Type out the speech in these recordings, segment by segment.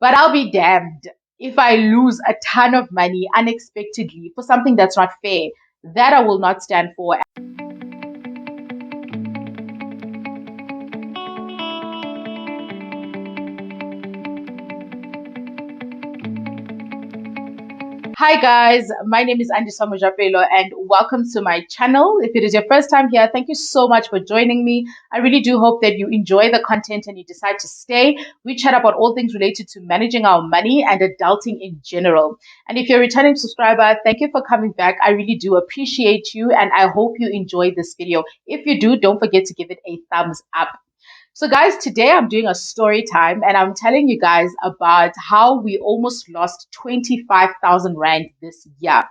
But I'll be damned if I lose a ton of money unexpectedly for something that's not fair. That I will not stand for. Hi guys, my name is andiswa.mojapelo and welcome to my channel. If it is your first time here, thank you so much for joining me. I really do hope that you enjoy the content and you decide to stay. We chat about all things related to managing our money and adulting in general. And if you're a returning subscriber, thank you for coming back. I really do appreciate you and I hope you enjoy this video. If you do, don't forget to give it a thumbs up. So guys, today I'm doing a story time and I'm telling you guys about how we almost lost 25,000 Rand this year,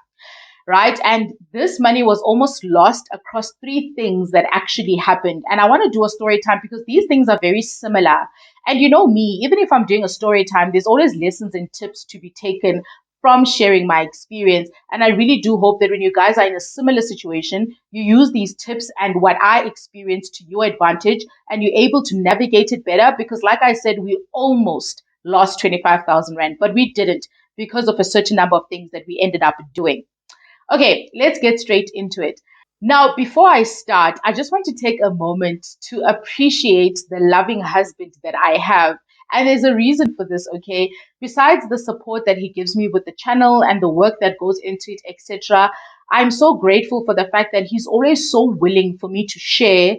right? And this money was almost lost across three things that actually happened. And I want to do a story time because these things are very similar. And you know me, even if I'm doing a story time, there's always lessons and tips to be taken from sharing my experience. And I really do hope that when you guys are in a similar situation, you use these tips and what I experienced to your advantage and you're able to navigate it better. Because like I said, we almost lost 25,000 Rand, but we didn't because of a certain number of things that we ended up doing. Okay, let's get straight into it. Now, before I start, I just want to take a moment to appreciate the loving husband that I have. And there's a reason for this, okay? Besides the support that he gives me with the channel and the work that goes into it, etc., I'm so grateful for the fact that he's always so willing for me to share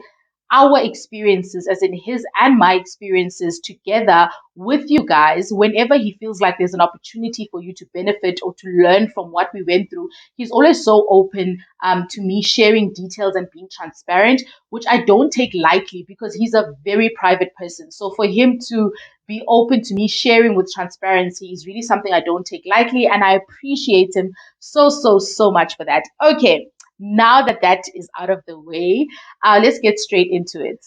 our experiences, as in his and my experiences together with you guys whenever he feels like there's an opportunity for you to benefit or to learn from what we went through. He's always so open to me sharing details and being transparent, which I don't take lightly because he's a very private person. So for him to be open to me sharing with transparency is really something I don't take lightly, and I appreciate him so much for that. Okay, now that that is out of the way, let's get straight into it.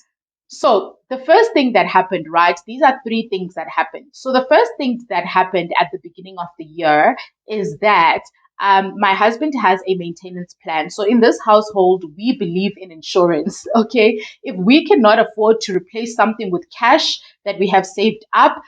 So the first thing that happened, right? These are three things that happened. So the first thing that happened at the beginning of the year is that my husband has a maintenance plan. So in this household, we believe in insurance. Okay, if we cannot afford to replace something with cash that we have saved up,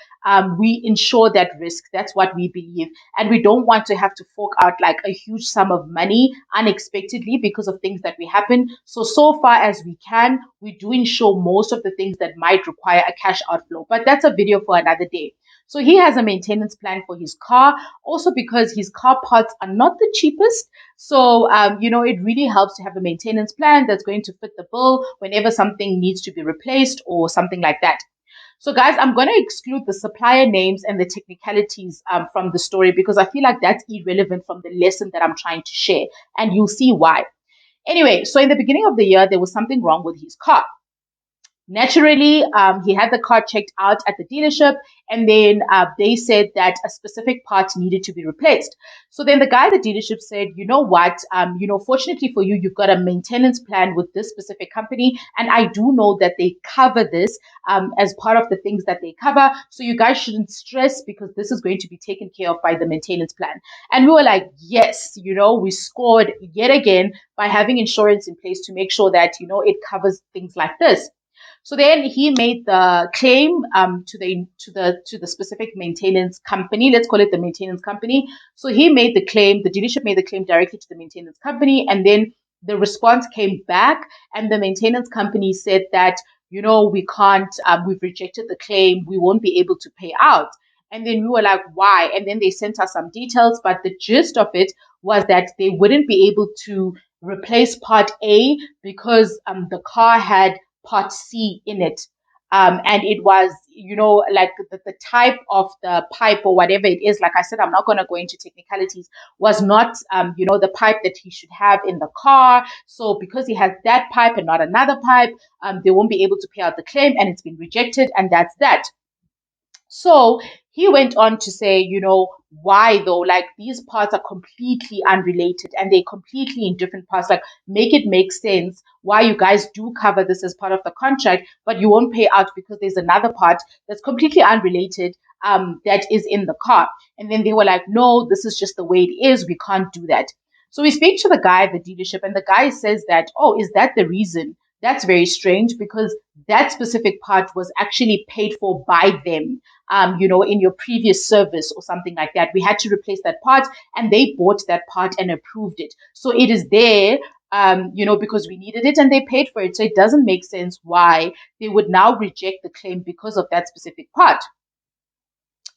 we insure that risk. That's what we believe, and we don't want to have to fork out like a huge sum of money unexpectedly because of things that we happen. So far as we can, we do insure most of the things that might require a cash outflow. But that's a video for another day. So he has a maintenance plan for his car, also because his car parts are not the cheapest. So, it really helps to have a maintenance plan that's going to fit the bill whenever something needs to be replaced or something like that. So, guys, I'm going to exclude the supplier names and the technicalities from the story because I feel like that's irrelevant from the lesson that I'm trying to share. And you'll see why. Anyway, so in the beginning of the year, there was something wrong with his car. Naturally, he had the car checked out at the dealership, and then they said that a specific part needed to be replaced. So then the guy at the dealership said, you know what, fortunately for you, you've got a maintenance plan with this specific company, and I do know that they cover this as part of the things that they cover. So you guys shouldn't stress because this is going to be taken care of by the maintenance plan. And we were like, yes, we scored yet again by having insurance in place to make sure that, it covers things like this. So then he made the claim to the specific maintenance company. Let's call it the maintenance company. So he made the claim. The dealership made the claim directly to the maintenance company, and then the response came back, and the maintenance company said that we can't. We've rejected the claim. We won't be able to pay out. And then we were like, why? And then they sent us some details, but the gist of it was that they wouldn't be able to replace part A because the car had part C in it. And it was, like the type of the pipe or whatever it is. Like I said, I'm not going to go into technicalities, was not, the pipe that he should have in the car. So because he has that pipe and not another pipe, they won't be able to pay out the claim, and it's been rejected, and that's that. So he went on to say, why though? Like these parts are completely unrelated and they're completely in different parts. Like make it make sense why you guys do cover this as part of the contract, but you won't pay out because there's another part that's completely unrelated that is in the car. And then they were like, no, this is just the way it is. We can't do that. So we speak to the guy at the dealership, and the guy says that, oh, is that the reason that's very strange because that specific part was actually paid for by them, in your previous service or something like that. We had to replace that part and they bought that part and approved it. So it is there, because we needed it and they paid for it. So it doesn't make sense why they would now reject the claim because of that specific part.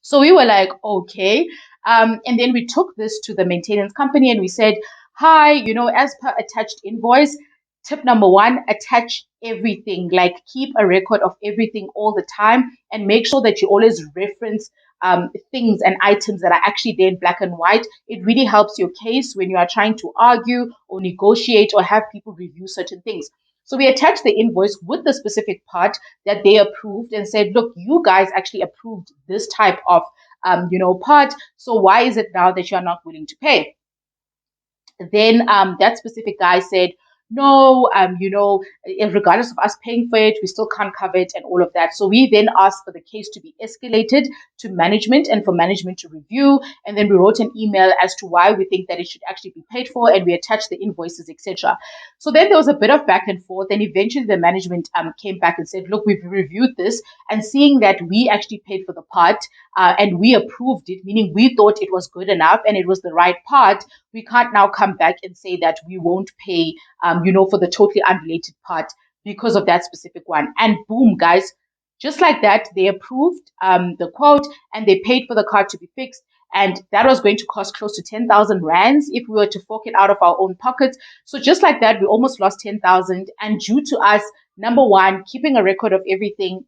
So we were like, okay. And then we took this to the maintenance company and we said, hi, as per attached invoice, tip number one, attach everything, like keep a record of everything all the time and make sure that you always reference things and items that are actually there in black and white. It really helps your case when you are trying to argue or negotiate or have people review certain things. So we attached the invoice with the specific part that they approved and said, look, you guys actually approved this type of, part. So why is it now that you're not willing to pay? Then that specific guy said, no, regardless of us paying for it, we still can't cover it and all of that. So we then asked for the case to be escalated to management and for management to review. And then we wrote an email as to why we think that it should actually be paid for, and we attached the invoices, etc. So then there was a bit of back and forth, and eventually the management came back and said, look, we've reviewed this, and seeing that we actually paid for the part and we approved it, meaning we thought it was good enough and it was the right part, we can't now come back and say that we won't pay, for the totally unrelated part because of that specific one. And boom, guys, just like that, they approved the quote and they paid for the car to be fixed. And that was going to cost close to 10,000 rands if we were to fork it out of our own pockets. So just like that, we almost lost 10,000. And due to us, number one, keeping a record of everything,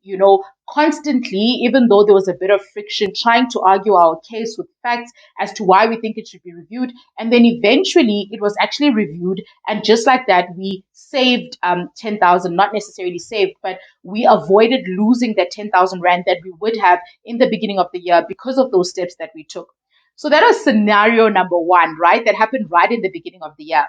constantly, even though there was a bit of friction, trying to argue our case with facts as to why we think it should be reviewed. And then eventually it was actually reviewed. And just like that, we saved 10,000, not necessarily saved, but we avoided losing that 10,000 rand that we would have in the beginning of the year because of those steps that we took. So that was scenario number one, right? That happened right in the beginning of the year.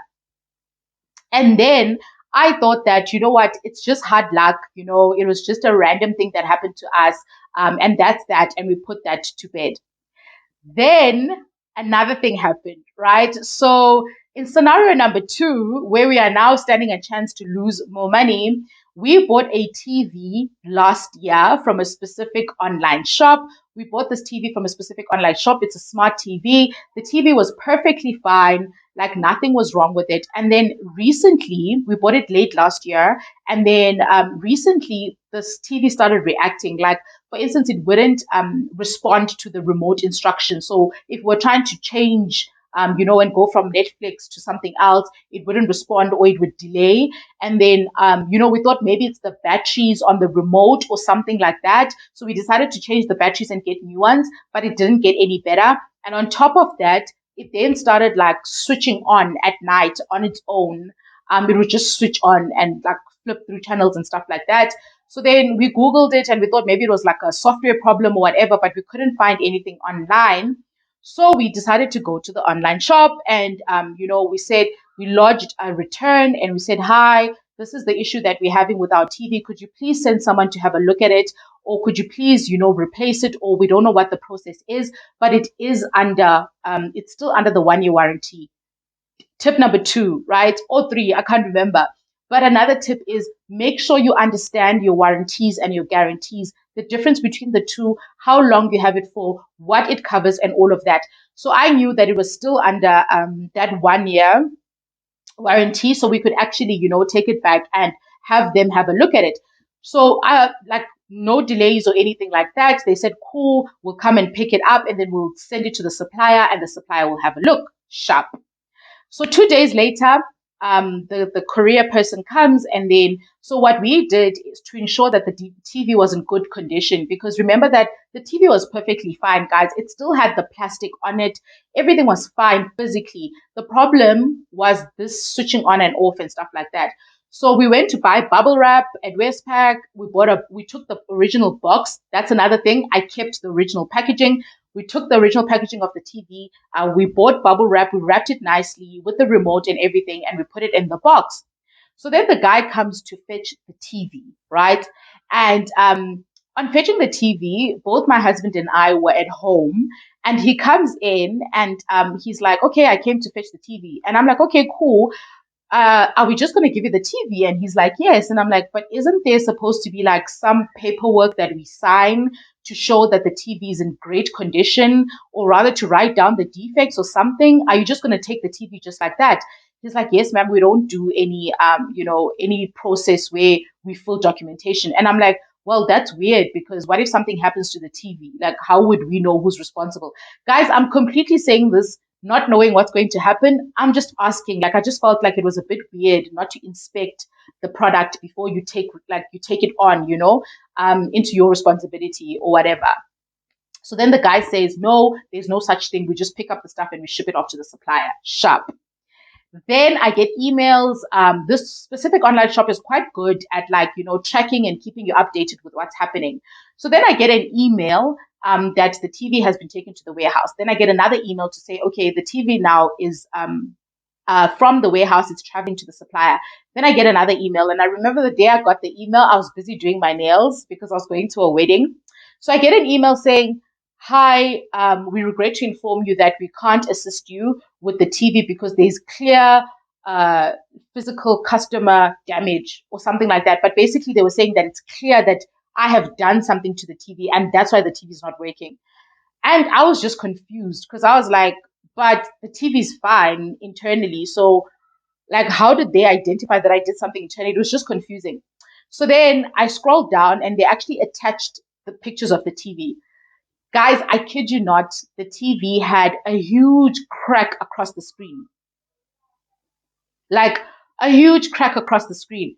And then I thought that, you know what, it's just hard luck. It was just a random thing that happened to us. And that's that. And we put that to bed. Then another thing happened, right? So in scenario number two, where we are now standing a chance to lose more money, we bought a TV last year from a specific online shop. We bought this TV from a specific online shop. It's a smart TV. The TV was perfectly fine, like nothing was wrong with it. And then recently, we bought it late last year. And then recently, this TV started reacting. Like, for instance, it wouldn't respond to the remote instructions. So if we're trying to change, and go from Netflix to something else, it wouldn't respond or it would delay. And then, we thought maybe it's the batteries on the remote or something like that. So we decided to change the batteries and get new ones, but it didn't get any better. And on top of that, it then started like switching on at night on its own. It would just switch on and like flip through channels and stuff like that. So then we Googled it and we thought maybe it was like a software problem or whatever, but we couldn't find anything online. So we decided to go to the online shop and, we said, we lodged a return and we said, hi, this is the issue that we're having with our TV. Could you please send someone to have a look at it? Or could you please, replace it? Or we don't know what the process is, but it is it's still under the 1 year warranty. Tip number two, right? Or three, I can't remember. But another tip is make sure you understand your warranties and your guarantees, the difference between the two, how long you have it for, what it covers, and all of that. So I knew that it was still under that 1 year warranty, so we could actually, take it back and have them have a look at it. So like no delays or anything like that. They said, cool, we'll come and pick it up and then we'll send it to the supplier and the supplier will have a look. Sharp. So 2 days later, the courier person comes and then, so what we did is to ensure that the TV was in good condition, because remember that the TV was perfectly fine, guys. It still had the plastic on it. Everything was fine physically. The problem was this switching on and off and stuff like that. So we went to buy bubble wrap at Westpac. We took the original box. That's another thing. I kept the original packaging. We took the original packaging of the TV. We bought bubble wrap. We wrapped it nicely with the remote and everything, and we put it in the box. So then the guy comes to fetch the TV, right? And on fetching the TV, both my husband and I were at home, and he comes in and he's like, okay, I came to fetch the TV. And I'm like, okay, cool. are we just going to give you the TV? And he's like, yes. And I'm like, but isn't there supposed to be like some paperwork that we sign to show that the TV is in great condition, or rather to write down the defects or something? Are you just going to take the TV just like that? He's like, yes, ma'am, we don't do any, any process where we fill documentation. And I'm like, well, that's weird, because what if something happens to the TV? Like, how would we know who's responsible? Guys, I'm completely saying this not knowing what's going to happen. I'm just asking. Like, I just felt like it was a bit weird not to inspect the product before you take it on, into your responsibility or whatever. So then the guy says, no, there's no such thing. We just pick up the stuff and we ship it off to the supplier. Sharp. Then I get emails. This specific online shop is quite good at tracking and keeping you updated with what's happening. So then I get an email that the TV has been taken to the warehouse. Then I get another email to say, okay, the TV now is from the warehouse. It's traveling to the supplier. Then I get another email. And I remember the day I got the email, I was busy doing my nails because I was going to a wedding. So I get an email saying, hi, we regret to inform you that we can't assist you with the TV because there's clear physical customer damage or something like that. But basically, they were saying that it's clear that I have done something to the TV and that's why the TV is not working. And I was just confused because I was like, but the TV is fine internally. So, like, how did they identify that I did something internally? It was just confusing. So then I scrolled down and they actually attached the pictures of the TV. Guys, I kid you not, the TV had a huge crack across the screen. Like a huge crack across the screen.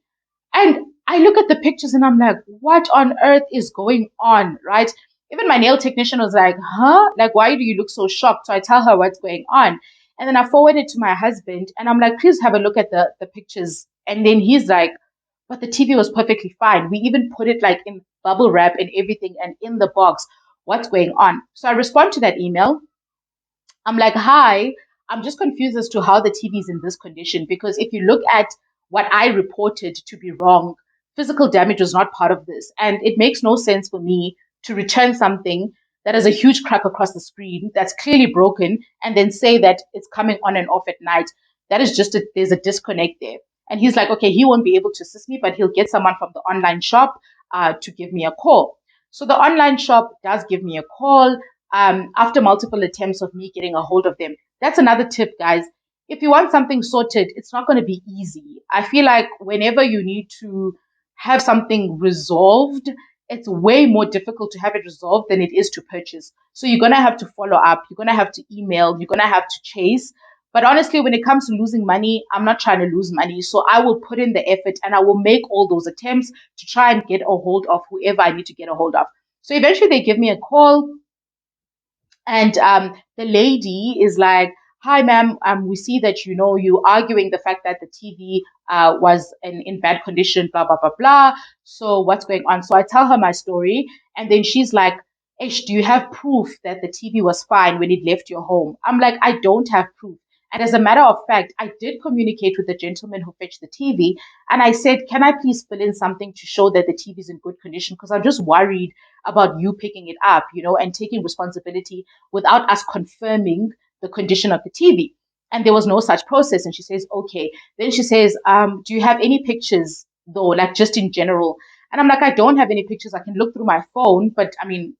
And I look at the pictures and I'm like, what on earth is going on, right? Even my nail technician was like, huh? Like, why do you look so shocked? So I tell her what's going on. And then I forward it to my husband and I'm like, please have a look at the pictures. And then he's like, but the TV was perfectly fine. We even put it like in bubble wrap and everything and in the box. What's going on? So I respond to that email. I'm like, hi, I'm just confused as to how the TV is in this condition, because if you look at what I reported to be wrong, physical damage was not part of this. And it makes no sense for me to return something that has a huge crack across the screen that's clearly broken and then say that it's coming on and off at night. That is just there's a disconnect there. And he's like, okay, he won't be able to assist me, but he'll get someone from the online shop to give me a call. So the online shop does give me a call after multiple attempts of me getting a hold of them. That's another tip, guys. If you want something sorted, it's not going to be easy. I feel like whenever you need to have something resolved, it's way more difficult to have it resolved than it is to purchase. So you're going to have to follow up. You're going to have to email. You're going to have to chase. But honestly, when it comes to losing money, I'm not trying to lose money. So I will put in the effort and I will make all those attempts to try and get a hold of whoever I need to get a hold of. So eventually they give me a call. And the lady is like, hi, ma'am, we see that, you arguing the fact that the TV was in bad condition, blah, blah, blah, blah. So what's going on? So I tell her my story. And then she's like, Ish, do you have proof that the TV was fine when it left your home? I'm like, I don't have proof. And as a matter of fact, I did communicate with the gentleman who fetched the TV. And I said, can I please fill in something to show that the TV is in good condition? Because I'm just worried about you picking it up, and taking responsibility without us confirming the condition of the TV. And there was no such process. And she says, okay. Then she says, do you have any pictures though, like just in general? And I'm like, I don't have any pictures. I can look through my phone, but I mean,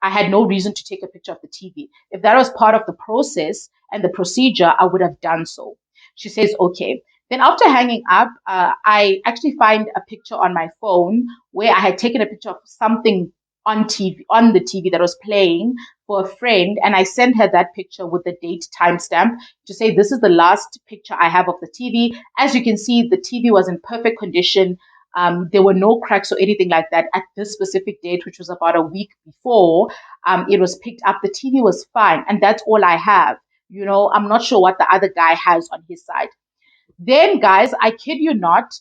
I had no reason to take a picture of the TV. If that was part of the process and the procedure, I would have done so. She says, okay. Then after hanging up, I actually find a picture on my phone where I had taken a picture of something on the TV that was playing for a friend, and I sent her that picture with the date timestamp to say this is the last picture I have of the TV. As you can see, the TV was in perfect condition. There were no cracks or anything like that at this specific date, which was about a week before it was picked up. The TV was fine, and that's all I have. I'm not sure what the other guy has on his side. Then, guys, I kid you not,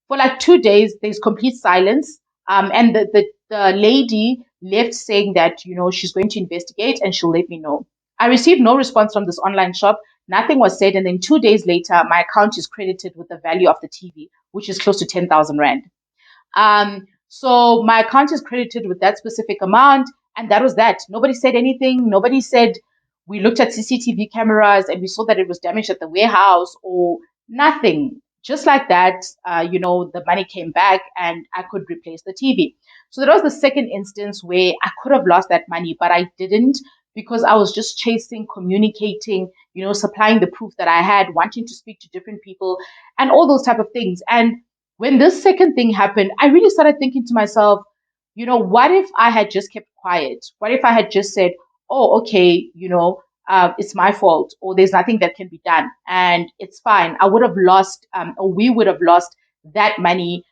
for like 2 days, there's complete silence. And the lady left saying that, she's going to investigate and she'll let me know. I received no response from this online shop. Nothing was said. And then 2 days later, my account is credited with the value of the TV, which is close to 10,000 Rand. So my account is credited with that specific amount. And that was that. Nobody said anything. Nobody said we looked at CCTV cameras and we saw that it was damaged at the warehouse or nothing. just like that, the money came back and I could replace the TV. So that was the second instance where I could have lost that money, but I didn't, because I was just chasing, communicating, supplying the proof that I had, wanting to speak to different people and all those type of things. And when this second thing happened, I really started thinking to myself, what if I had just kept quiet? What if I had just said, oh, okay, it's my fault, or there's nothing that can be done and it's fine. I would have lost, or we would have lost that money.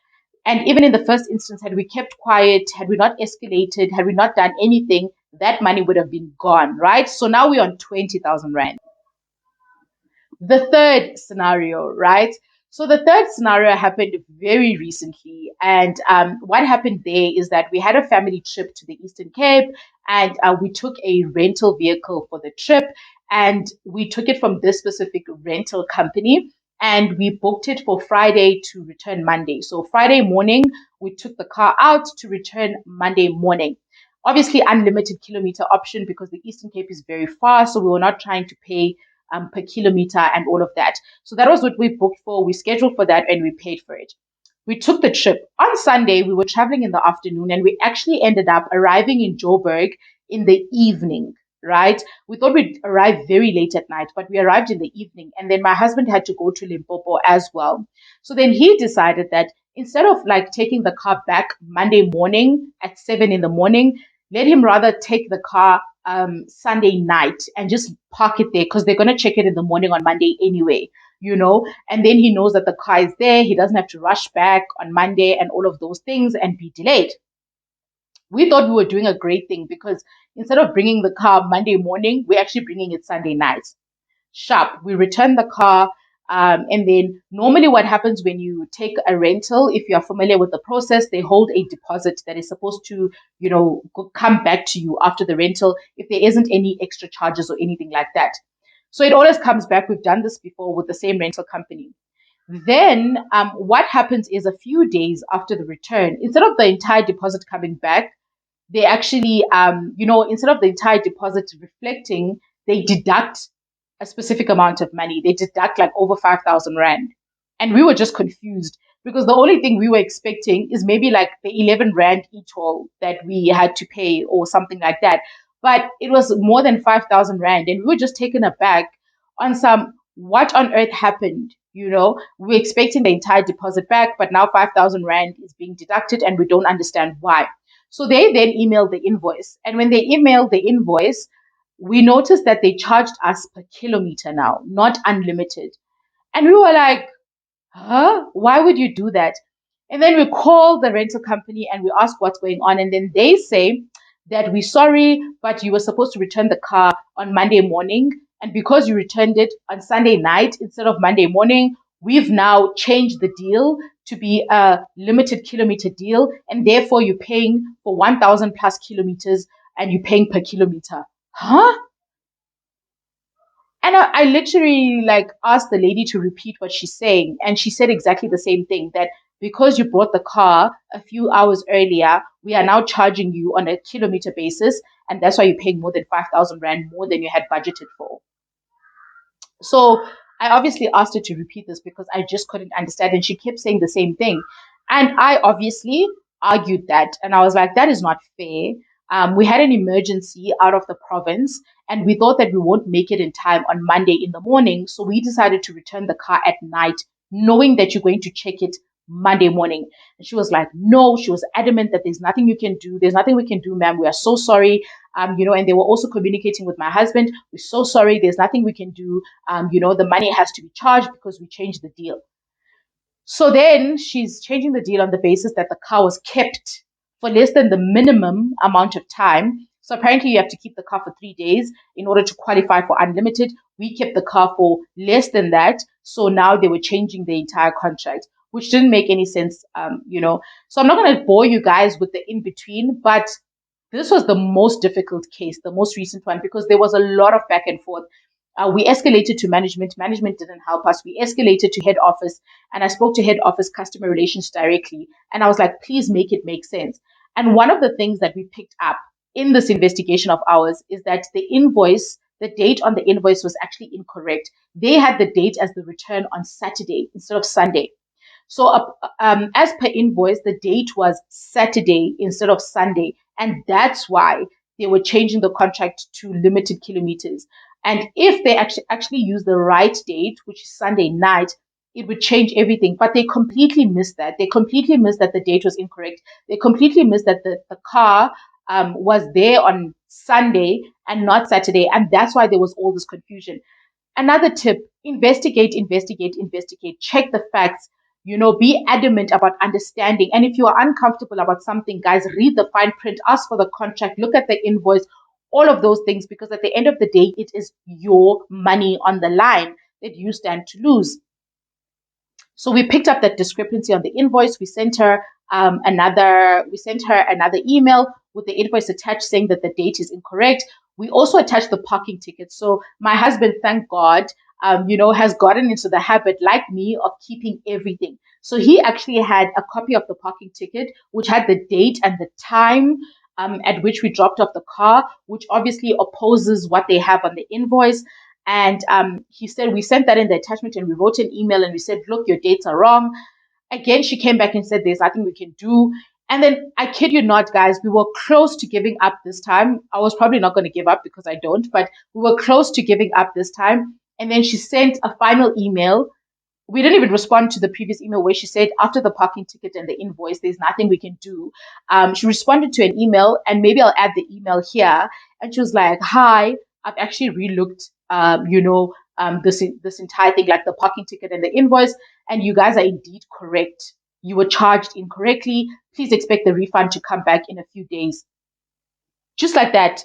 And even in the first instance, had we kept quiet, had we not escalated, had we not done anything, that money would have been gone, right? So now we're on 20,000 Rand. The third scenario, right? So the third scenario happened very recently. And what happened there is that we had a family trip to the Eastern Cape, and we took a rental vehicle for the trip, and we took it from this specific rental company. And we booked it for Friday to return Monday. So Friday morning, we took the car out to return Monday morning. Obviously, unlimited kilometer option because the Eastern Cape is very far. So we were not trying to pay per kilometer and all of that. So that was what we booked for. We scheduled for that and we paid for it. We took the trip. On Sunday, we were traveling in the afternoon and we actually ended up arriving in Joburg in the evening, right? We thought we'd arrive very late at night, but we arrived in the evening. And then my husband had to go to Limpopo as well. So then he decided that instead of like taking the car back Monday morning at 7 in the morning, let him rather take the car Sunday night and just park it there because they're going to check it in the morning on Monday anyway, and then he knows that the car is there. He doesn't have to rush back on Monday and all of those things and be delayed. We thought we were doing a great thing because instead of bringing the car Monday morning, we're actually bringing it Sunday night. Sharp. We return the car. And then normally what happens when you take a rental, if you are familiar with the process, they hold a deposit that is supposed to, come back to you after the rental if there isn't any extra charges or anything like that. So it always comes back. We've done this before with the same rental company. Then what happens is a few days after the return, instead of the entire deposit coming back, they actually, instead of the entire deposit reflecting, they deduct a specific amount of money. They deduct like over 5,000 Rand. And we were just confused because the only thing we were expecting is maybe like the 11 Rand e-toll that we had to pay or something like that. But it was more than 5,000 Rand. And we were just taken aback on some, what on earth happened? We were expecting the entire deposit back, but now 5,000 Rand is being deducted and we don't understand why. So they then emailed the invoice. And when they emailed the invoice, we noticed that they charged us per kilometer now, not unlimited. And we were like, huh? Why would you do that? And then we called the rental company and we asked what's going on. And then they say that we're sorry, but you were supposed to return the car on Monday morning. And because you returned it on Sunday night instead of Monday morning, we've now changed the deal to be a limited kilometer deal. And therefore, you're paying for 1,000 plus kilometers and you're paying per kilometer. Huh? And I literally like asked the lady to repeat what she's saying. And she said exactly the same thing, that because you brought the car a few hours earlier, we are now charging you on a kilometer basis. And that's why you're paying more than 5,000 Rand more than you had budgeted for. So I obviously asked her to repeat this because I just couldn't understand. And she kept saying the same thing. And I obviously argued that. And I was like, that is not fair. We had an emergency out of the province and we thought that we won't make it in time on Monday in the morning. So we decided to return the car at night, knowing that you're going to check it Monday morning. And she was like, no, she was adamant that there's nothing you can do. There's nothing we can do, ma'am. We are so sorry. And they were also communicating with my husband. We're so sorry. There's nothing we can do. The money has to be charged because we changed the deal. So then she's changing the deal on the basis that the car was kept for less than the minimum amount of time. So apparently you have to keep the car for 3 days in order to qualify for unlimited. We kept the car for less than that. So now they were changing the entire contract, which didn't make any sense, So I'm not going to bore you guys with the in-between, but this was the most difficult case, the most recent one, because there was a lot of back and forth. We escalated to management. Management didn't help us. We escalated to head office and I spoke to head office customer relations directly. And I was like, please make it make sense. And one of the things that we picked up in this investigation of ours is that the invoice the date on the invoice was actually incorrect. They had the date as the return on Saturday instead of Sunday. So, as per invoice, the date was Saturday instead of Sunday, and that's why they were changing the contract to limited kilometers. And if they actually use the right date, which is Sunday night, it would change everything. But they completely missed that. They completely missed that the date was incorrect. They completely missed that the car was there on Sunday and not Saturday, and that's why there was all this confusion. Another tip: investigate, investigate, investigate, check the facts, be adamant about understanding. And if you are uncomfortable about something, guys, read the fine print, ask for the contract, look at the invoice, all of those things, because at the end of the day, it is your money on the line that you stand to lose. So we picked up that discrepancy on the invoice. We sent her another email with the invoice attached saying that the date is incorrect. We also attached the parking ticket. So my husband, thank God, has gotten into the habit, like me, of keeping everything. So he actually had a copy of the parking ticket, which had the date and the time at which we dropped off the car, which obviously opposes what they have on the invoice. And he said, we sent that in the attachment and we wrote an email and we said, look, your dates are wrong. Again, she came back and said, there's nothing we can do. And then I kid you not, guys, we were close to giving up this time. I was probably not going to give up because I don't, but we were close to giving up this time. And then she sent a final email. We didn't even respond to the previous email where she said, after the parking ticket and the invoice, there's nothing we can do. She responded to an email, and maybe I'll add the email here. And she was like, hi, I've actually relooked, this entire thing, like the parking ticket and the invoice, and you guys are indeed correct. You were charged incorrectly. Please expect the refund to come back in a few days. Just like that.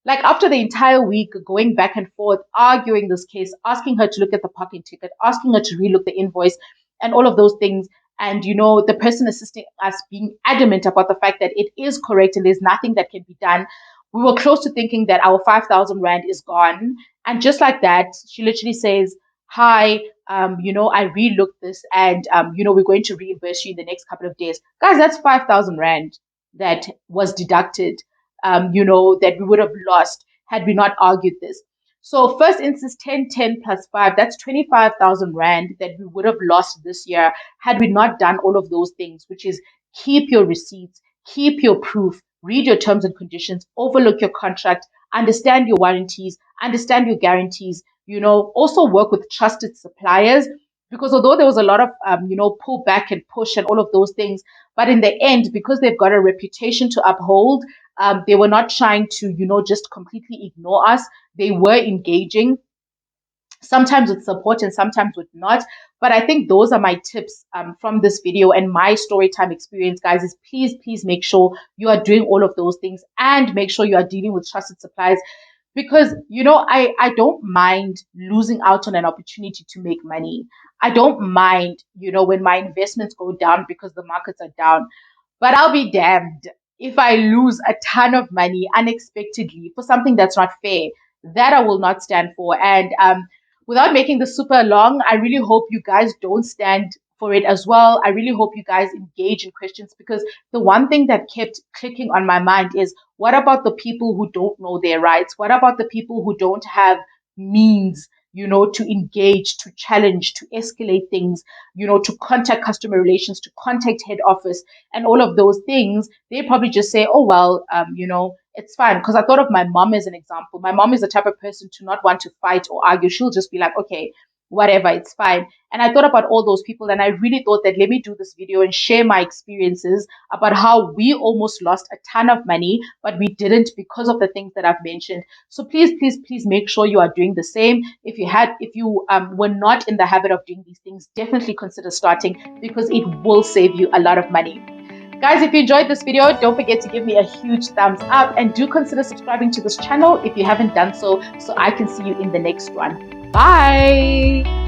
Like after the entire week going back and forth, arguing this case, asking her to look at the parking ticket, asking her to relook the invoice and all of those things. And, the person assisting us being adamant about the fact that it is correct and there's nothing that can be done. We were close to thinking that our 5,000 Rand is gone. And just like that, she literally says, hi, I relooked this and, we're going to reimburse you in the next couple of days. Guys, that's 5,000 Rand that was deducted, that we would have lost had we not argued this. So first instance, 10 plus 5, that's 25,000 Rand that we would have lost this year had we not done all of those things, which is keep your receipts, keep your proof, read your terms and conditions, overlook your contract, understand your warranties, understand your guarantees, also work with trusted suppliers. Because although there was a lot of, pull back and push and all of those things, but in the end, because they've got a reputation to uphold, they were not trying to, just completely ignore us. They were engaging, sometimes with support and sometimes with not. But I think those are my tips from this video and my story time experience, guys, is please make sure you are doing all of those things and make sure you are dealing with trusted suppliers. Because, I don't mind losing out on an opportunity to make money. I don't mind, when my investments go down because the markets are down. But I'll be damned if I lose a ton of money unexpectedly for something that's not fair. That I will not stand for. And without making this super long, I really hope you guys don't stand for it as well. I really hope you guys engage in questions, because the one thing that kept clicking on my mind is, what about the people who don't know their rights? What about the people who don't have means, to engage, to challenge, to escalate things, to contact customer relations, to contact head office and all of those things? They probably just say, oh, well, it's fine. Because I thought of my mom as an example. My mom is the type of person to not want to fight or argue. She'll just be like, okay, whatever, it's fine. And I thought about all those people, and I really thought that let me do this video and share my experiences about how we almost lost a ton of money, but we didn't because of the things that I've mentioned. So please make sure you are doing the same. If you were not in the habit of doing these things, definitely consider starting, because it will save you a lot of money. Guys, if you enjoyed this video, don't forget to give me a huge thumbs up, and do consider subscribing to this channel if you haven't done so I can see you in the next one. Bye.